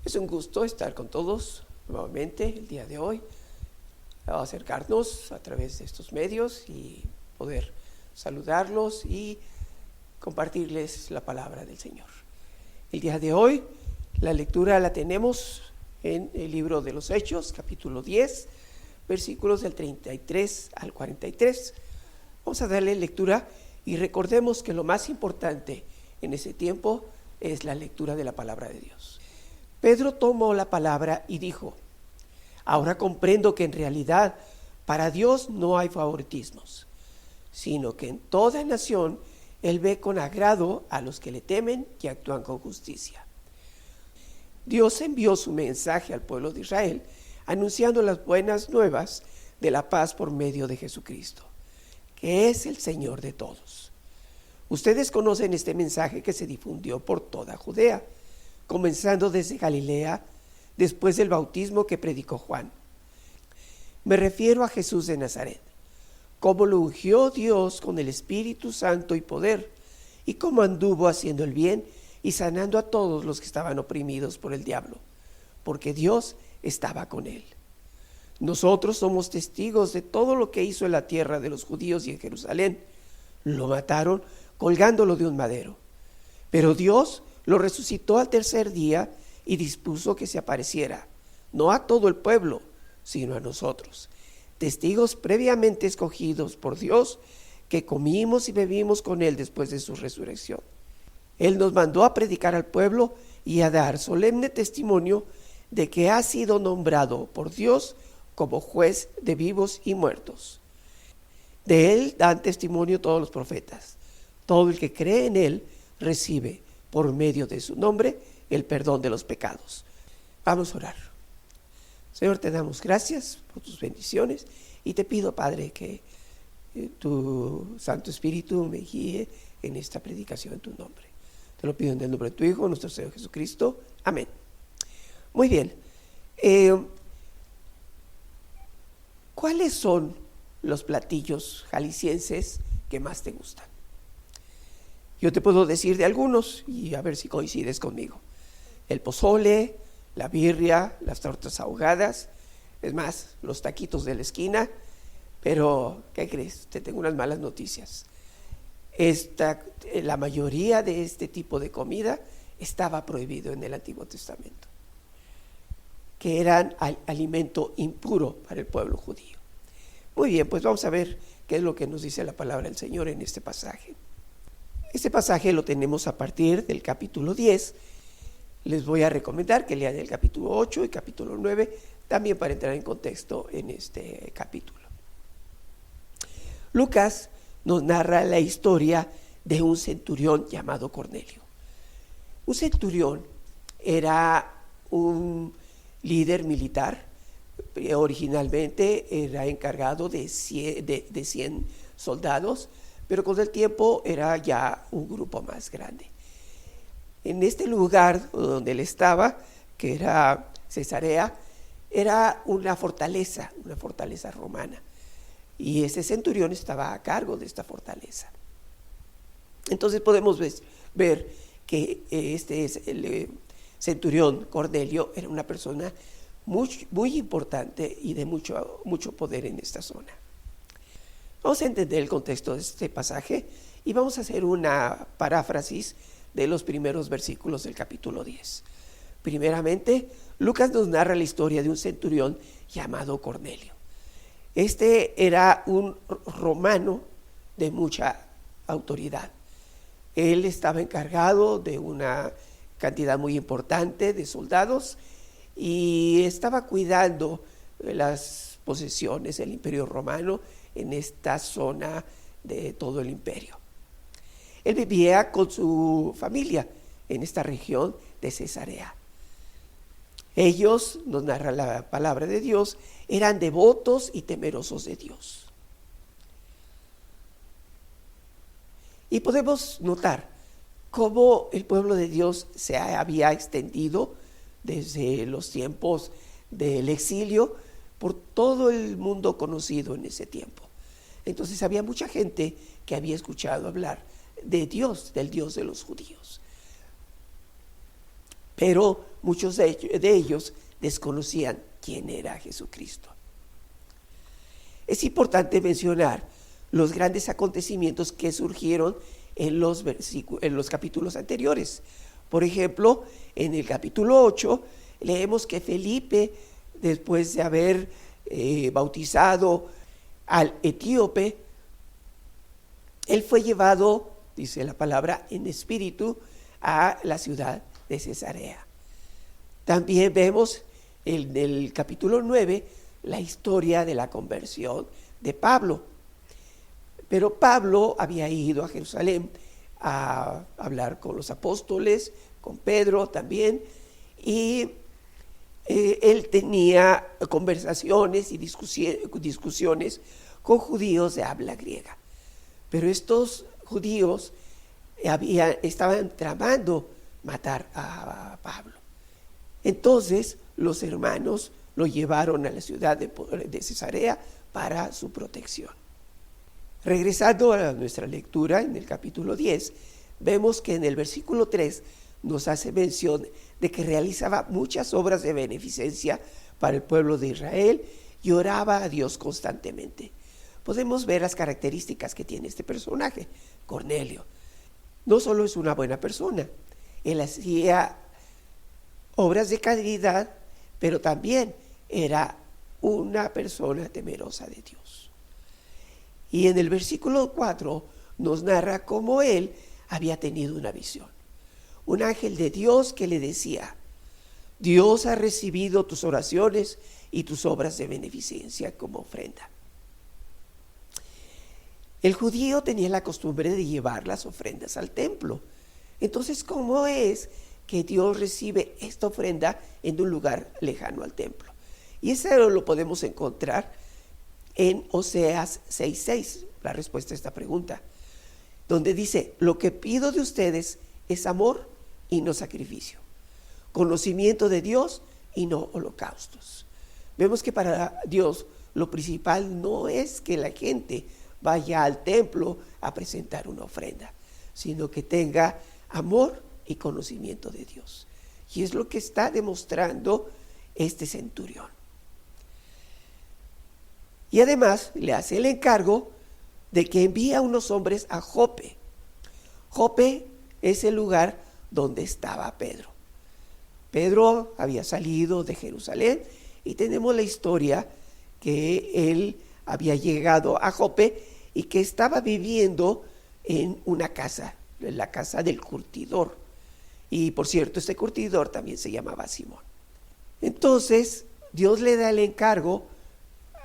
Es un gusto estar con todos nuevamente el día de hoy, acercarnos a través de estos medios y poder saludarlos y compartirles la palabra del Señor. El día de hoy la lectura la tenemos en el libro de los Hechos, capítulo 10, versículos del 33 al 43. Vamos a darle lectura y recordemos que lo más importante en ese tiempo es la lectura de la palabra de Dios. Pedro tomó la palabra y dijo: ahora comprendo que en realidad para Dios no hay favoritismos, sino que en toda nación Él ve con agrado a los que le temen y actúan con justicia. Dios envió su mensaje al pueblo de Israel, anunciando las buenas nuevas de la paz por medio de Jesucristo, que es el Señor de todos. Ustedes conocen este mensaje que se difundió por toda Judea, comenzando desde Galilea, después del bautismo que predicó Juan. Me refiero a Jesús de Nazaret, cómo lo ungió Dios con el Espíritu Santo y poder, y cómo anduvo haciendo el bien y sanando a todos los que estaban oprimidos por el diablo, porque Dios estaba con él. Nosotros somos testigos de todo lo que hizo en la tierra de los judíos y en Jerusalén. Lo mataron colgándolo de un madero, pero Dios lo resucitó al tercer día y dispuso que se apareciera, no a todo el pueblo, sino a nosotros, testigos previamente escogidos por Dios, que comimos y bebimos con Él después de su resurrección. Él nos mandó a predicar al pueblo y a dar solemne testimonio de que ha sido nombrado por Dios como juez de vivos y muertos. De Él dan testimonio todos los profetas. Todo el que cree en Él recibe, por medio de su nombre, el perdón de los pecados. Vamos a orar. Señor, te damos gracias por tus bendiciones y te pido, Padre, que tu Santo Espíritu me guíe en esta predicación en tu nombre. Te lo pido en el nombre de tu Hijo, nuestro Señor Jesucristo. Amén. Muy bien. ¿Cuáles son los platillos jaliscienses que más te gustan? Yo te puedo decir de algunos y a ver si coincides conmigo. El pozole, la birria, las tortas ahogadas, es más, los taquitos de la esquina. Pero, ¿qué crees? Te tengo unas malas noticias. La mayoría de este tipo de comida estaba prohibido en el Antiguo Testamento, que eran alimento impuro para el pueblo judío. Muy bien, pues vamos a ver qué es lo que nos dice la palabra del Señor en este pasaje. Este pasaje lo tenemos a partir del capítulo 10. Les voy a recomendar que lean el capítulo 8 y capítulo 9, también para entrar en contexto en este capítulo. Lucas nos narra la historia de un centurión llamado Cornelio. Un centurión era un líder militar. Originalmente era encargado de 100 soldados, pero con el tiempo era ya un grupo más grande. En este lugar donde él estaba, que era Cesarea, era una fortaleza romana, y ese centurión estaba a cargo de esta fortaleza. Entonces podemos ver que el centurión Cornelio era una persona muy importante y de mucho poder en esta zona. Vamos a entender el contexto de este pasaje y vamos a hacer una paráfrasis de los primeros versículos del capítulo 10. Primeramente, Lucas nos narra la historia de un centurión llamado Cornelio. Este era un romano de mucha autoridad. Él estaba encargado de una cantidad muy importante de soldados y estaba cuidando las posesiones del Imperio Romano en esta zona de todo el imperio. Él vivía con su familia en esta región de Cesarea. Ellos, nos narra la palabra de Dios, eran devotos y temerosos de Dios. Y podemos notar cómo el pueblo de Dios se había extendido desde los tiempos del exilio por todo el mundo conocido en ese tiempo. Entonces había mucha gente que había escuchado hablar de Dios, del Dios de los judíos. Pero muchos de ellos desconocían quién era Jesucristo. Es importante mencionar los grandes acontecimientos que surgieron en los capítulos anteriores. Por ejemplo, en el capítulo 8 leemos que Felipe, después de haber bautizado al etíope, él fue llevado, dice la palabra, en espíritu a la ciudad de Cesarea. También vemos en el capítulo 9 la historia de la conversión de Pablo. Pero Pablo había ido a Jerusalén a hablar con los apóstoles, con Pedro también, y él tenía conversaciones y discusiones con judíos de habla griega. Pero estos judíos estaban tramando matar a Pablo. Entonces los hermanos lo llevaron a la ciudad de Cesarea para su protección. Regresando a nuestra lectura en el capítulo 10, vemos que en el versículo 3 nos hace mención de que realizaba muchas obras de beneficencia para el pueblo de Israel y oraba a Dios constantemente. Podemos ver las características que tiene este personaje, Cornelio. No solo es una buena persona, él hacía obras de caridad, pero también era una persona temerosa de Dios. Y en el versículo 4 nos narra cómo él había tenido una visión. Un ángel de Dios que le decía: Dios ha recibido tus oraciones y tus obras de beneficencia como ofrenda. El judío tenía la costumbre de llevar las ofrendas al templo. Entonces, ¿cómo es que Dios recibe esta ofrenda en un lugar lejano al templo? Y eso lo podemos encontrar en Oseas 6:6, la respuesta a esta pregunta, donde dice: lo que pido de ustedes es amor y no sacrificio, conocimiento de Dios y no holocaustos. Vemos que para Dios lo principal no es que la gente vaya al templo a presentar una ofrenda, sino que tenga amor y conocimiento de Dios. Y es lo que está demostrando este centurión. Y además le hace el encargo de que envíe a unos hombres a Jope. Jope es el lugar donde estaba Pedro. Pedro había salido de Jerusalén y tenemos la historia que él había llegado a Jope y que estaba viviendo en una casa, en la casa del curtidor. Y por cierto, este curtidor también se llamaba Simón. Entonces Dios le da el encargo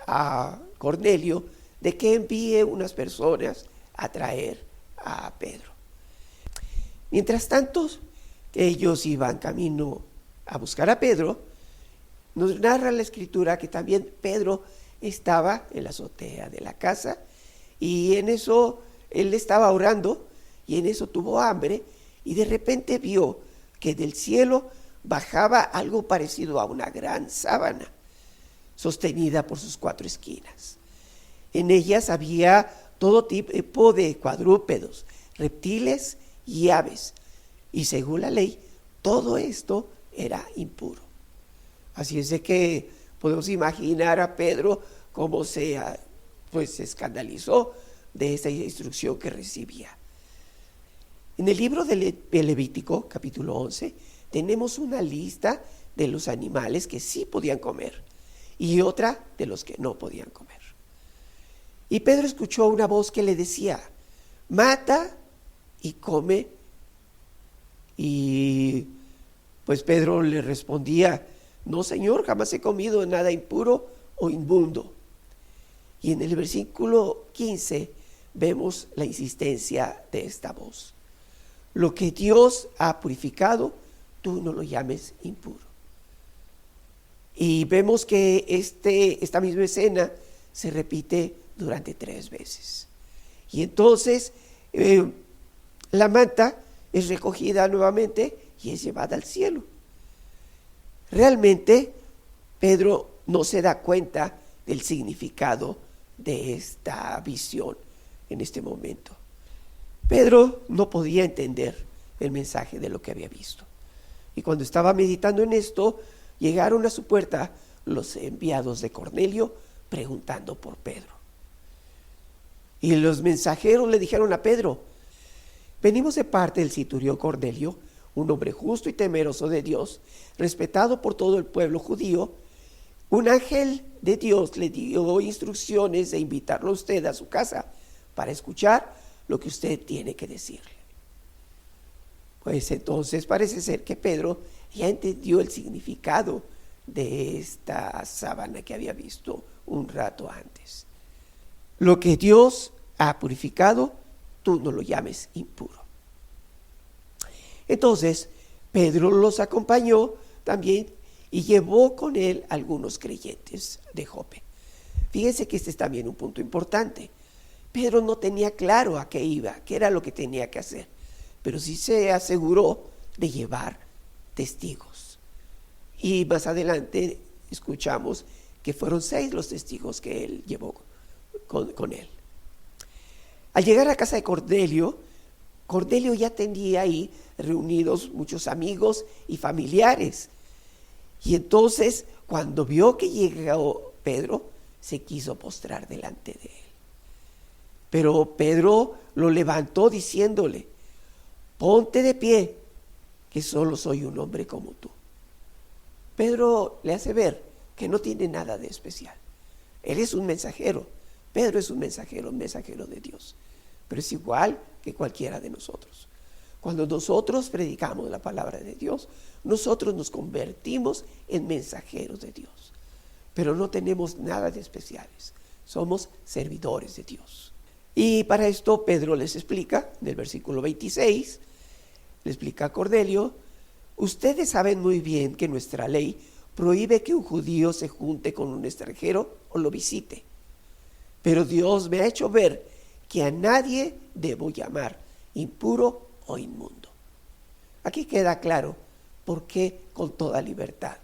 a Cornelio de que envíe unas personas a traer a Pedro. Mientras tanto, ellos iban camino a buscar a Pedro. Nos narra la escritura que también Pedro estaba en la azotea de la casa y en eso él estaba orando y en eso tuvo hambre y de repente vio que del cielo bajaba algo parecido a una gran sábana sostenida por sus 4 esquinas. En ellas había todo tipo de cuadrúpedos, reptiles y aves, y según la ley todo esto era impuro. Así es de que podemos imaginar a Pedro cómo se escandalizó de esta instrucción que recibía. En el libro de Levítico, capítulo 11, tenemos una lista de los animales que sí podían comer y otra de los que no podían comer. Y Pedro escuchó una voz que le decía: mata y come. Y pues Pedro le respondía: no, Señor, jamás he comido nada impuro o inmundo. Y en el versículo 15 vemos la insistencia de esta voz: lo que Dios ha purificado, tú no lo llames impuro. Y vemos que esta misma escena se repite durante 3 veces. Y entonces la manta es recogida nuevamente y es llevada al cielo. Realmente Pedro no se da cuenta del significado de esta visión en este momento. Pedro no podía entender el mensaje de lo que había visto, Y cuando estaba meditando en esto, llegaron a su puerta los enviados de Cornelio preguntando por Pedro. Y los mensajeros le dijeron a Pedro: venimos de parte del centurión Cornelio, un hombre justo y temeroso de Dios, respetado por todo el pueblo judío. Un ángel de Dios le dio instrucciones de invitarlo a usted a su casa para escuchar lo que usted tiene que decirle. Pues entonces parece ser que Pedro ya entendió el significado de esta sábana que había visto un rato antes. Lo que Dios ha purificado, tú no lo llames impuro. Entonces Pedro los acompañó también y llevó con él algunos creyentes de Jope. Fíjense que este es también un punto importante. Pedro no tenía claro a qué iba, qué era lo que tenía que hacer, pero sí se aseguró de llevar testigos. Y más adelante escuchamos que fueron 6 los testigos que él llevó con él. Al llegar a casa de Cornelio, Cornelio ya tenía ahí reunidos muchos amigos y familiares. Y entonces, cuando vio que llegó Pedro, se quiso postrar delante de él. Pero Pedro lo levantó diciéndole: ponte de pie, que solo soy un hombre como tú. Pedro le hace ver que no tiene nada de especial. Él es un mensajero. Pedro es un mensajero de Dios. Pero es igual que cualquiera de nosotros. Cuando nosotros predicamos la palabra de Dios, nosotros nos convertimos en mensajeros de Dios. Pero no tenemos nada de especiales. Somos servidores de Dios. Y para esto Pedro les explica, en el versículo 26, le explica a Cornelio: ustedes saben muy bien que nuestra ley prohíbe que un judío se junte con un extranjero o lo visite. Pero Dios me ha hecho ver que a nadie debo llamar impuro o inmundo. Aquí queda claro por qué con toda libertad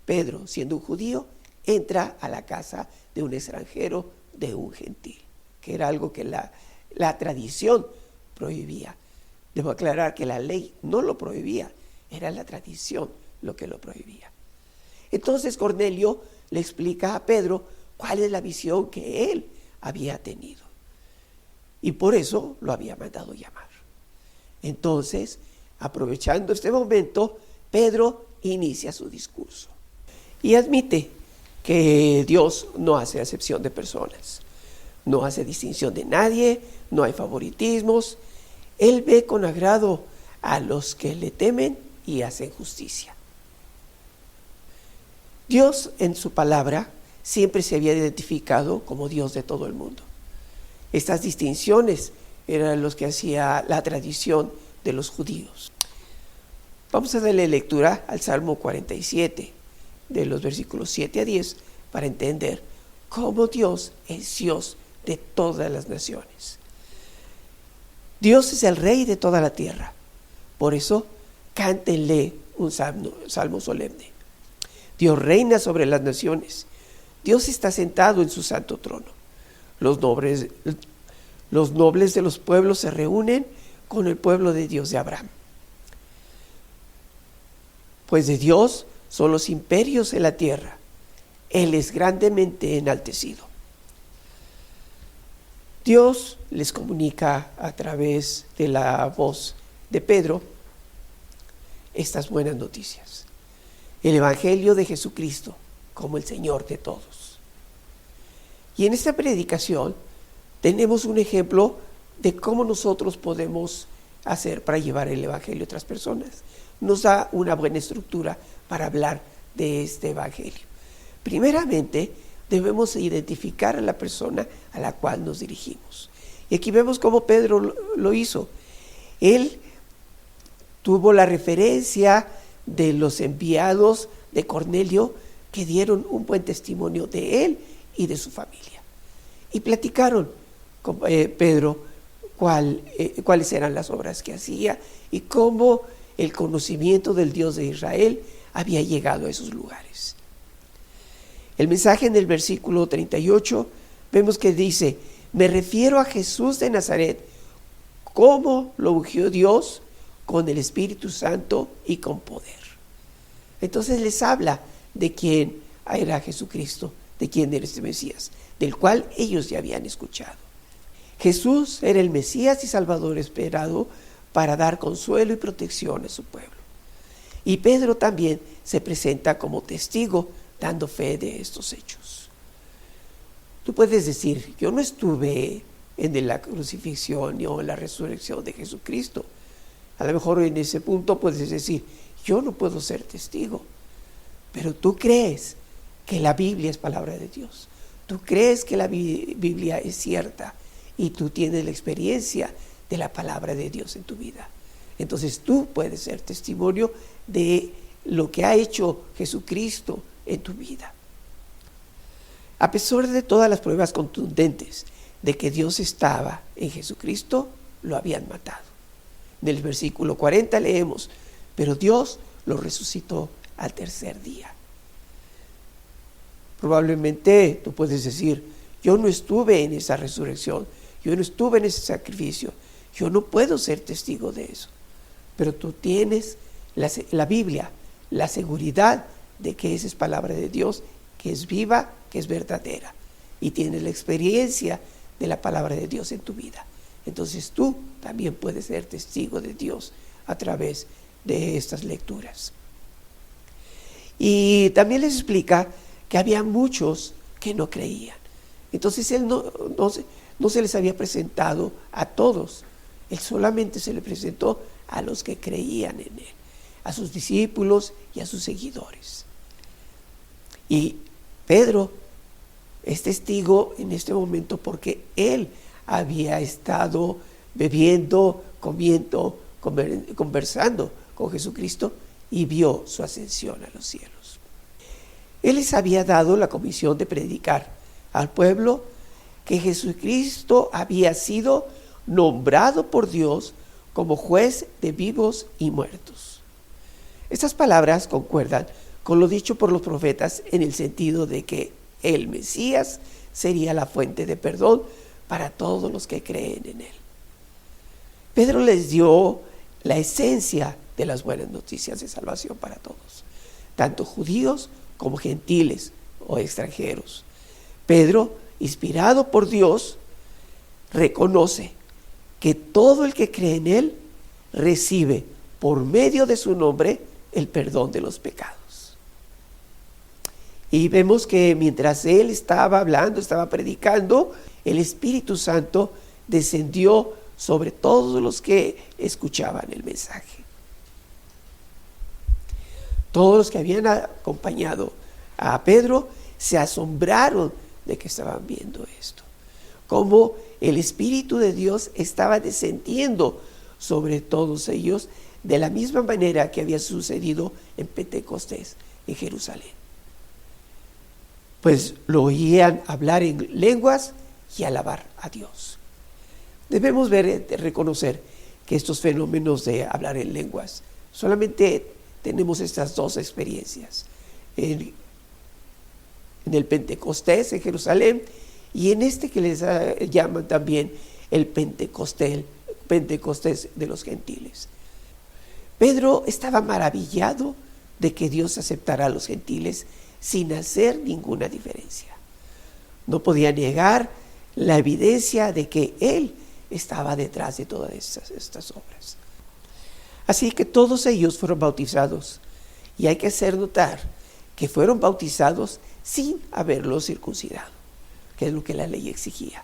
Pedro, siendo un judío, entra a la casa de un extranjero, de un gentil, que era algo que la tradición prohibía. Debo aclarar que la ley no lo prohibía, era la tradición lo que lo prohibía. Entonces Cornelio le explica a Pedro cuál es la visión que él había tenido, y por eso lo había mandado llamar. Entonces, aprovechando este momento, Pedro inicia su discurso y admite que Dios no hace acepción de personas, no hace distinción de nadie, no hay favoritismos. Él ve con agrado a los que le temen y hacen justicia. Dios en su palabra siempre se había identificado como Dios de todo el mundo. Estas distinciones eran los que hacía la tradición de los judíos. Vamos a darle lectura al Salmo 47, de los versículos 7 a 10, para entender cómo Dios es Dios de todas las naciones. Dios es el Rey de toda la tierra. Por eso, cántenle un salmo solemne. Dios reina sobre las naciones. Dios está sentado en su santo trono. Los nobles de los pueblos se reúnen con el pueblo de Dios de Abraham. Pues de Dios son los imperios en la tierra. Él es grandemente enaltecido. Dios les comunica a través de la voz de Pedro estas buenas noticias. El Evangelio de Jesucristo como el Señor de todos. Y en esta predicación tenemos un ejemplo de cómo nosotros podemos hacer para llevar el Evangelio a otras personas. Nos da una buena estructura para hablar de este Evangelio. Primeramente, debemos identificar a la persona a la cual nos dirigimos. Y aquí vemos cómo Pedro lo hizo. Él tuvo la referencia de los enviados de Cornelio que dieron un buen testimonio de él y de su familia. Y platicaron con Pedro cuáles eran las obras que hacía y cómo el conocimiento del Dios de Israel había llegado a esos lugares. El mensaje en el versículo 38 vemos que dice: me refiero a Jesús de Nazaret, cómo lo ungió Dios con el Espíritu Santo y con poder. Entonces les habla de quién era Jesucristo, de quién era este Mesías, del cual ellos ya habían escuchado. Jesús era el Mesías y Salvador esperado para dar consuelo y protección a su pueblo. Y Pedro también se presenta como testigo, dando fe de estos hechos. Tú puedes decir, yo no estuve en la crucifixión o en la resurrección de Jesucristo. A lo mejor en ese punto puedes decir, yo no puedo ser testigo, pero tú crees que la Biblia es palabra de Dios. Tú crees que la Biblia es cierta y tú tienes la experiencia de la palabra de Dios en tu vida. Entonces tú puedes ser testimonio de lo que ha hecho Jesucristo en tu vida. A pesar de todas las pruebas contundentes de que Dios estaba en Jesucristo, lo habían matado. En el versículo 40 leemos, pero Dios lo resucitó al tercer día. Probablemente tú puedes decir, yo no estuve en esa resurrección, yo no estuve en ese sacrificio, yo no puedo ser testigo de eso. Pero tú tienes la Biblia, la seguridad de que esa es palabra de Dios, que es viva, que es verdadera, y tienes la experiencia de la palabra de Dios en tu vida. Entonces tú también puedes ser testigo de Dios a través de estas lecturas. Y también les explica que había muchos que no creían. Entonces él no se les había presentado a todos, él solamente se le presentó a los que creían en él, a sus discípulos y a sus seguidores. Y Pedro es testigo en este momento porque él había estado bebiendo, comiendo, conversando con Jesucristo y vio su ascensión a los cielos. Él les había dado la comisión de predicar al pueblo que Jesucristo había sido nombrado por Dios como juez de vivos y muertos. Estas palabras concuerdan con lo dicho por los profetas en el sentido de que el Mesías sería la fuente de perdón para todos los que creen en él. Pedro les dio la esencia de las buenas noticias de salvación para todos, tanto judíos como gentiles o extranjeros. Pedro, inspirado por Dios, reconoce que todo el que cree en él recibe por medio de su nombre el perdón de los pecados. Y vemos que mientras él estaba hablando, estaba predicando, el Espíritu Santo descendió sobre todos los que escuchaban el mensaje. Todos los que habían acompañado a Pedro se asombraron de que estaban viendo esto. Como el Espíritu de Dios estaba descendiendo sobre todos ellos de la misma manera que había sucedido en Pentecostés, en Jerusalén. Pues lo oían hablar en lenguas y alabar a Dios. Debemos reconocer que estos fenómenos de hablar en lenguas, solamente tenemos estas dos experiencias. En el Pentecostés en Jerusalén y en este que les llaman también el Pentecostés de los gentiles. Pedro estaba maravillado de que Dios aceptara a los gentiles sin hacer ninguna diferencia. No podía negar la evidencia de que él estaba detrás de todas estas obras. Así que todos ellos fueron bautizados, y hay que hacer notar que fueron bautizados sin haberlos circuncidado, que es lo que la ley exigía.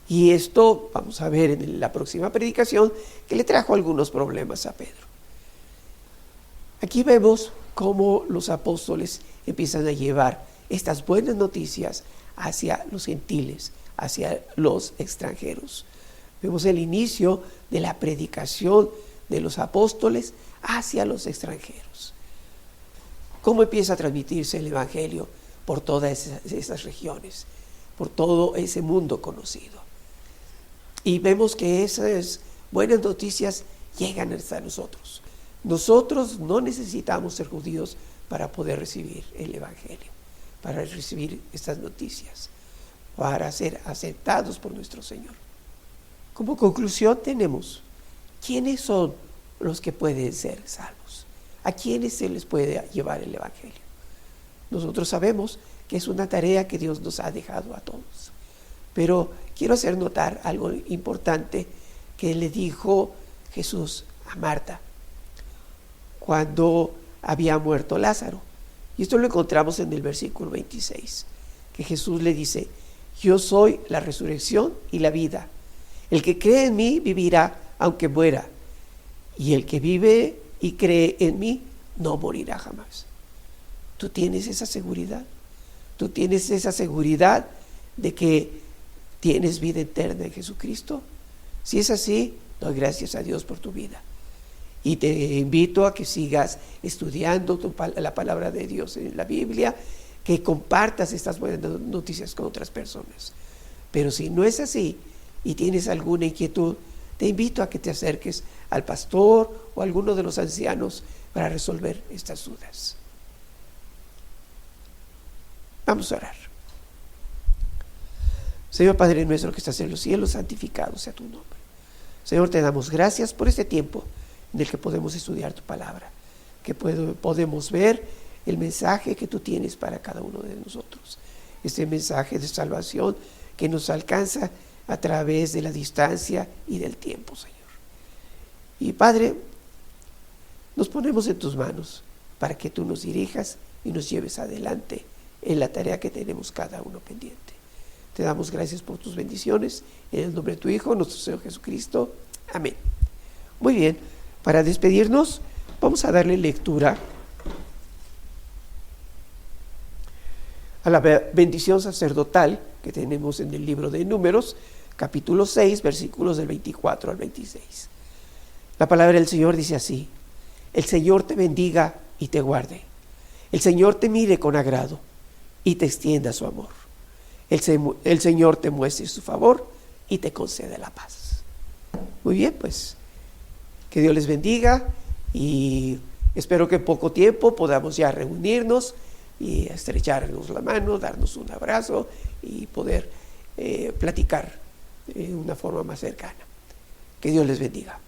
Y esto vamos a ver en la próxima predicación, que le trajo algunos problemas a Pedro. Aquí vemos cómo los apóstoles empiezan a llevar estas buenas noticias hacia los gentiles, hacia los extranjeros. Vemos el inicio de la predicación de los apóstoles hacia los extranjeros. Cómo empieza a transmitirse el evangelio por todas esas regiones, por todo ese mundo conocido. Y vemos que esas buenas noticias llegan hasta nosotros. Nosotros no necesitamos ser judíos para poder recibir el evangelio, para recibir estas noticias, para ser aceptados por nuestro Señor. Como conclusión tenemos, ¿quiénes son los que pueden ser salvos? ¿A quiénes se les puede llevar el Evangelio? Nosotros sabemos que es una tarea que Dios nos ha dejado a todos. Pero quiero hacer notar algo importante que le dijo Jesús a Marta cuando había muerto Lázaro. Y esto lo encontramos en el versículo 26, que Jesús le dice: yo soy la resurrección y la vida. El que cree en mí vivirá aunque muera, y el que vive y cree en mí no morirá jamás. ¿Tú tienes esa seguridad? ¿Tú tienes esa seguridad de que tienes vida eterna en Jesucristo? Si es así, doy gracias a Dios por tu vida. Y te invito a que sigas estudiando la palabra de Dios en la Biblia, que compartas estas buenas noticias con otras personas. Pero si no es así y tienes alguna inquietud, te invito a que te acerques al pastor o a alguno de los ancianos para resolver estas dudas. Vamos a orar. Señor Padre nuestro que estás en los cielos, santificado sea tu nombre. Señor, te damos gracias por este tiempo en el que podemos estudiar tu palabra, que podemos ver el mensaje que tú tienes para cada uno de nosotros, este mensaje de salvación que nos alcanza a través de la distancia y del tiempo, Señor. Y Padre, nos ponemos en tus manos para que tú nos dirijas y nos lleves adelante en la tarea que tenemos cada uno pendiente. Te damos gracias por tus bendiciones, en el nombre de tu Hijo, nuestro Señor Jesucristo. Amén. Muy bien, para despedirnos, vamos a darle lectura a la bendición sacerdotal que tenemos en el libro de Números, capítulo 6, versículos del 24 al 26. La palabra del Señor dice así: el Señor te bendiga y te guarde. El Señor te mire con agrado y te extienda su amor. El Señor te muestre su favor y te concede la paz. Muy bien, pues que Dios les bendiga y espero que en poco tiempo podamos ya reunirnos y estrecharnos la mano, darnos un abrazo y poder platicar de una forma más cercana. Que Dios les bendiga.